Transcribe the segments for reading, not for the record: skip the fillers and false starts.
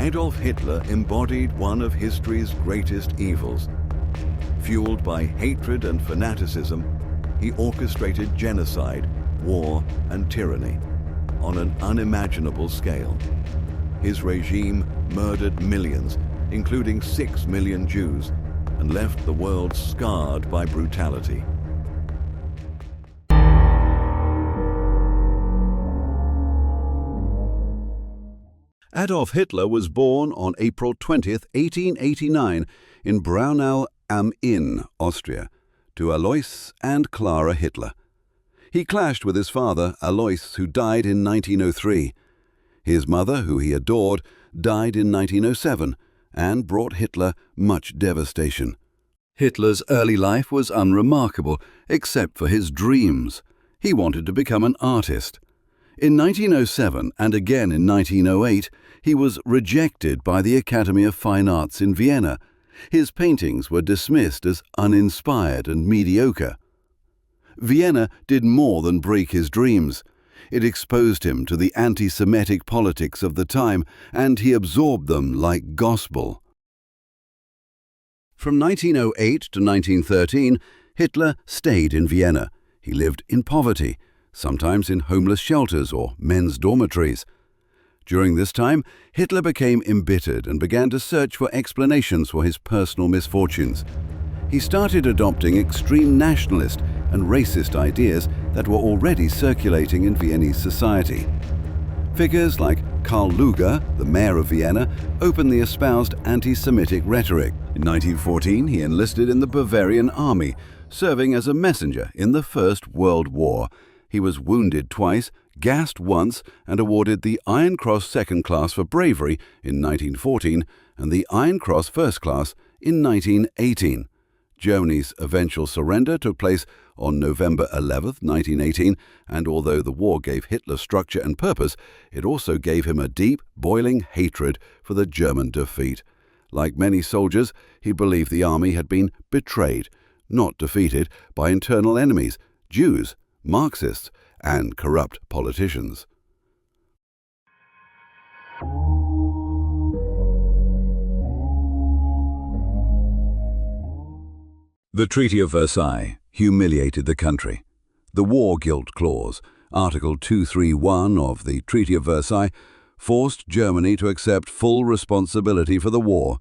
Adolf Hitler embodied one of history's greatest evils. Fueled by hatred and fanaticism, he orchestrated genocide, war, and tyranny on an unimaginable scale. His regime murdered millions, including 6 million Jews, and left the world scarred by brutality. Adolf Hitler was born on April 20, 1889, in Braunau am Inn, Austria, to Alois and Clara Hitler. He clashed with his father, Alois, who died in 1903. His mother, who he adored, died in 1907 and brought Hitler much devastation. Hitler's early life was unremarkable, except for his dreams. He wanted to become an artist. In 1907 and again in 1908, he was rejected by the Academy of Fine Arts in Vienna. His paintings were dismissed as uninspired and mediocre. Vienna did more than break his dreams. It exposed him to the anti-Semitic politics of the time, and he absorbed them like gospel. From 1908 to 1913, Hitler stayed in Vienna. He lived in poverty, sometimes in homeless shelters or men's dormitories. During this time, Hitler became embittered and began to search for explanations for his personal misfortunes. He started adopting extreme nationalist and racist ideas that were already circulating in Viennese society. Figures like Karl Lueger, the mayor of Vienna, openly espoused anti-Semitic rhetoric. In 1914, he enlisted in the Bavarian army, serving as a messenger in the First World War. He was wounded twice, gassed once, and awarded the Iron Cross Second Class for bravery in 1914 and the Iron Cross First Class in 1918. Germany's eventual surrender took place on November 11, 1918, and although the war gave Hitler structure and purpose, it also gave him a deep, boiling hatred for the German defeat. Like many soldiers, he believed the army had been betrayed, not defeated, by internal enemies, Jews, Marxists, and corrupt politicians. The Treaty of Versailles humiliated the country. The War Guilt Clause, Article 231 of the Treaty of Versailles, forced Germany to accept full responsibility for the war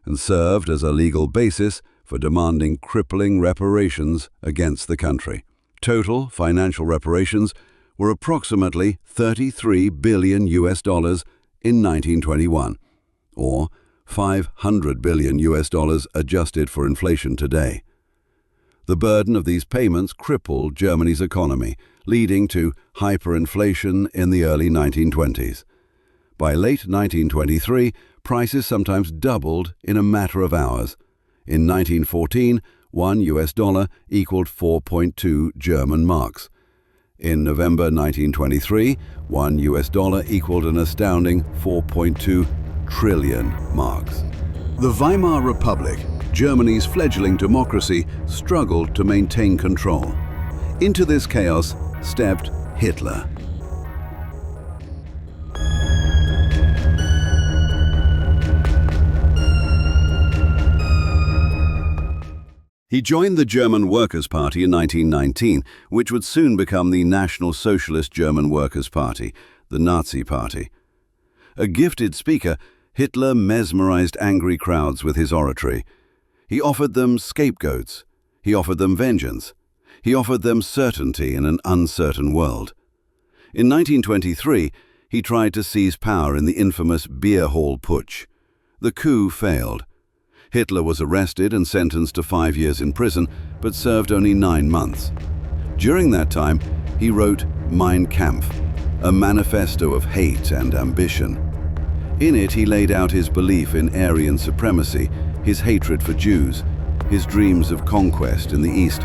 and served as a legal basis for demanding crippling reparations against the country. Total financial reparations were approximately $33 billion in 1921, or $500 billion adjusted for inflation today. The burden of these payments crippled Germany's economy, leading to hyperinflation in the early 1920s. By late 1923, prices sometimes doubled in a matter of hours. In 1914, $1 equaled 4.2 German marks. In November 1923, $1 equaled an astounding 4.2 trillion marks. The Weimar Republic, Germany's fledgling democracy, struggled to maintain control. Into this chaos stepped Hitler. He joined the German Workers' Party in 1919, which would soon become the National Socialist German Workers' Party, the Nazi Party. A gifted speaker, Hitler mesmerized angry crowds with his oratory. He offered them scapegoats. He offered them vengeance. He offered them certainty in an uncertain world. In 1923, he tried to seize power in the infamous Beer Hall Putsch. The coup failed. Hitler was arrested and sentenced to 5 years in prison, but served only 9 months. During that time, he wrote Mein Kampf, a manifesto of hate and ambition. In it, he laid out his belief in Aryan supremacy, his hatred for Jews, his dreams of conquest in the East,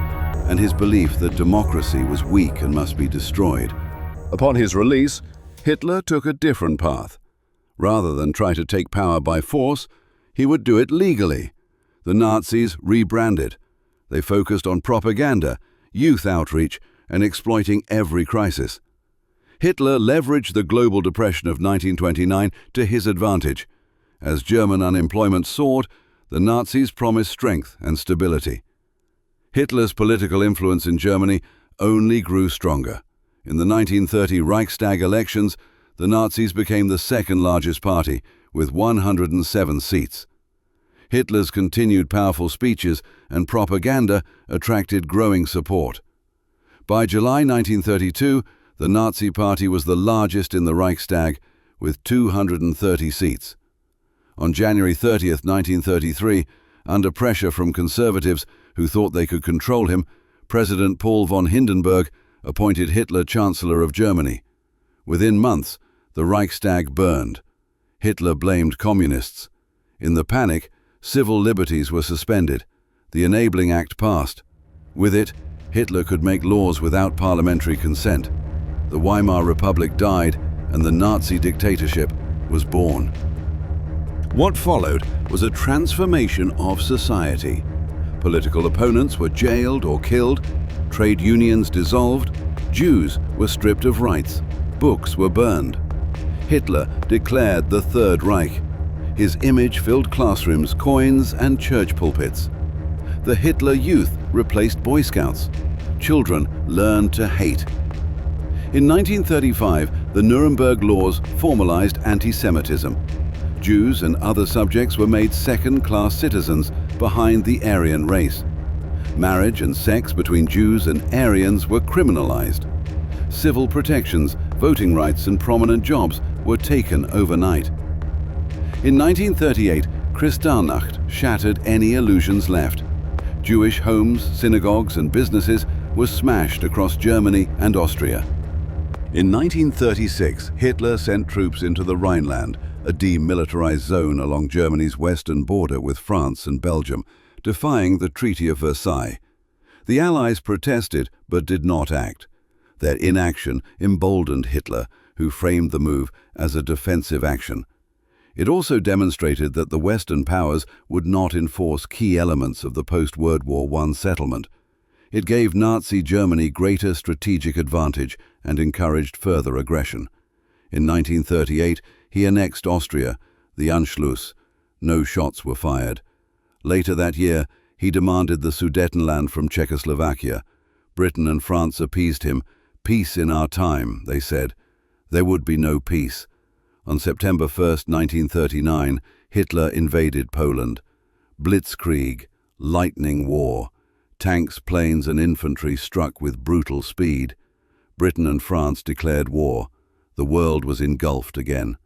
and his belief that democracy was weak and must be destroyed. Upon his release, Hitler took a different path. Rather than try to take power by force, he would do it legally. The Nazis rebranded. They focused on propaganda, youth outreach, and exploiting every crisis. Hitler leveraged the global depression of 1929 to his advantage. As German unemployment soared, the Nazis promised strength and stability. Hitler's political influence in Germany only grew stronger. In the 1930 Reichstag elections, the Nazis became the second largest party, with 107 seats. Hitler's continued powerful speeches and propaganda attracted growing support. By July 1932, the Nazi Party was the largest in the Reichstag, with 230 seats. On January 30, 1933, under pressure from conservatives who thought they could control him, President Paul von Hindenburg appointed Hitler Chancellor of Germany. Within months, the Reichstag burned. Hitler blamed communists. In the panic, civil liberties were suspended. The Enabling Act passed. With it, Hitler could make laws without parliamentary consent. The Weimar Republic died, and the Nazi dictatorship was born. What followed was a transformation of society. Political opponents were jailed or killed, trade unions dissolved, Jews were stripped of rights, books were burned. Hitler declared the Third Reich. His image filled classrooms, coins, and church pulpits. The Hitler Youth replaced Boy Scouts. Children learned to hate. In 1935, the Nuremberg Laws formalized anti-Semitism. Jews and other subjects were made second-class citizens behind the Aryan race. Marriage and sex between Jews and Aryans were criminalized. Civil protections, voting rights, and prominent jobs were taken overnight. In 1938, Kristallnacht shattered any illusions left. Jewish homes, synagogues, and businesses were smashed across Germany and Austria. In 1936, Hitler sent troops into the Rhineland, a demilitarized zone along Germany's western border with France and Belgium, defying the Treaty of Versailles. The Allies protested but did not act. Their inaction emboldened Hitler, who framed the move as a defensive action. It also demonstrated that the Western powers would not enforce key elements of the post-World War I settlement. It gave Nazi Germany greater strategic advantage and encouraged further aggression. In 1938, he annexed Austria, the Anschluss. No shots were fired. Later that year, he demanded the Sudetenland from Czechoslovakia. Britain and France appeased him. "Peace in our time," they said. There would be no peace. On September 1, 1939, Hitler invaded Poland. Blitzkrieg, lightning war. Tanks, planes, and infantry struck with brutal speed. Britain and France declared war. The world was engulfed again.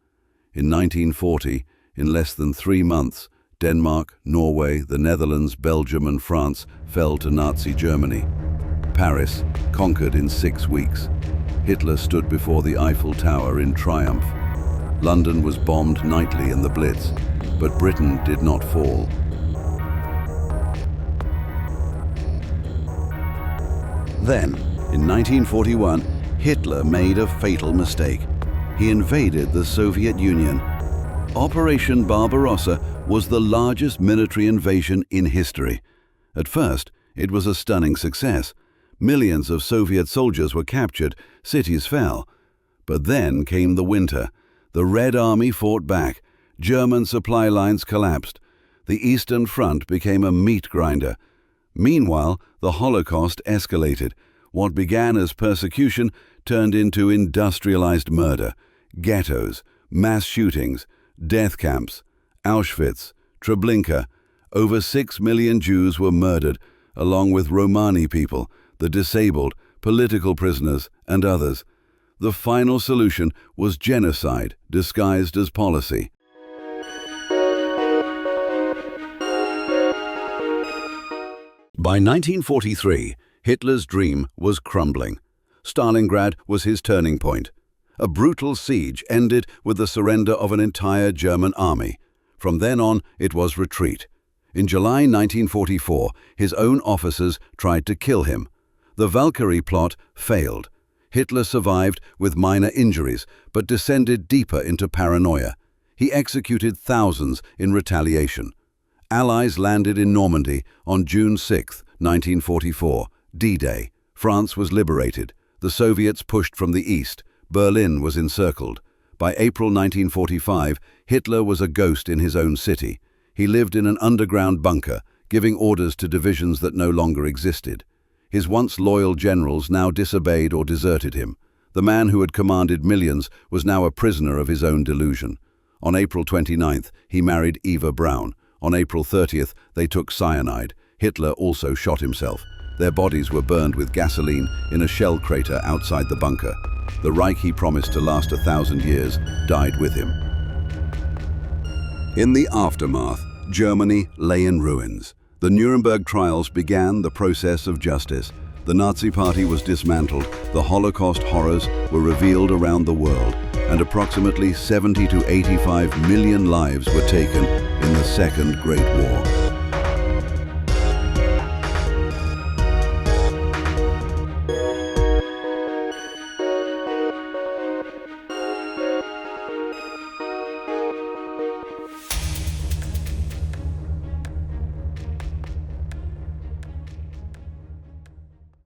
In 1940, in less than 3 months, Denmark, Norway, the Netherlands, Belgium, and France fell to Nazi Germany. Paris, conquered in 6 weeks. Hitler stood before the Eiffel Tower in triumph. London was bombed nightly in the Blitz, but Britain did not fall. Then, in 1941, Hitler made a fatal mistake. He invaded the Soviet Union. Operation Barbarossa was the largest military invasion in history. At first, it was a stunning success. Millions of Soviet soldiers were captured, cities fell. But then came the winter. The Red Army fought back. German supply lines collapsed. The Eastern Front became a meat grinder. Meanwhile, the Holocaust escalated. What began as persecution turned into industrialized murder. Ghettos, mass shootings, death camps, Auschwitz, Treblinka. Over 6 million Jews were murdered, along with Romani people, the disabled, political prisoners, and others. The final solution was genocide disguised as policy. By 1943, Hitler's dream was crumbling. Stalingrad was his turning point. A brutal siege ended with the surrender of an entire German army. From then on, it was retreat. In July 1944, his own officers tried to kill him. The Valkyrie plot failed. Hitler survived with minor injuries, but descended deeper into paranoia. He executed thousands in retaliation. Allies landed in Normandy on June 6, 1944, D-Day. France was liberated. The Soviets pushed from the east. Berlin was encircled. By April 1945, Hitler was a ghost in his own city. He lived in an underground bunker, giving orders to divisions that no longer existed. His once loyal generals now disobeyed or deserted him. The man who had commanded millions was now a prisoner of his own delusion. On April 29th, he married Eva Braun. On April 30th, they took cyanide. Hitler also shot himself. Their bodies were burned with gasoline in a shell crater outside the bunker. The Reich he promised to last 1,000 years died with him. In the aftermath, Germany lay in ruins. The Nuremberg trials began the process of justice. The Nazi Party was dismantled, the Holocaust horrors were revealed around the world, and approximately 70 to 85 million lives were taken in the Second Great War.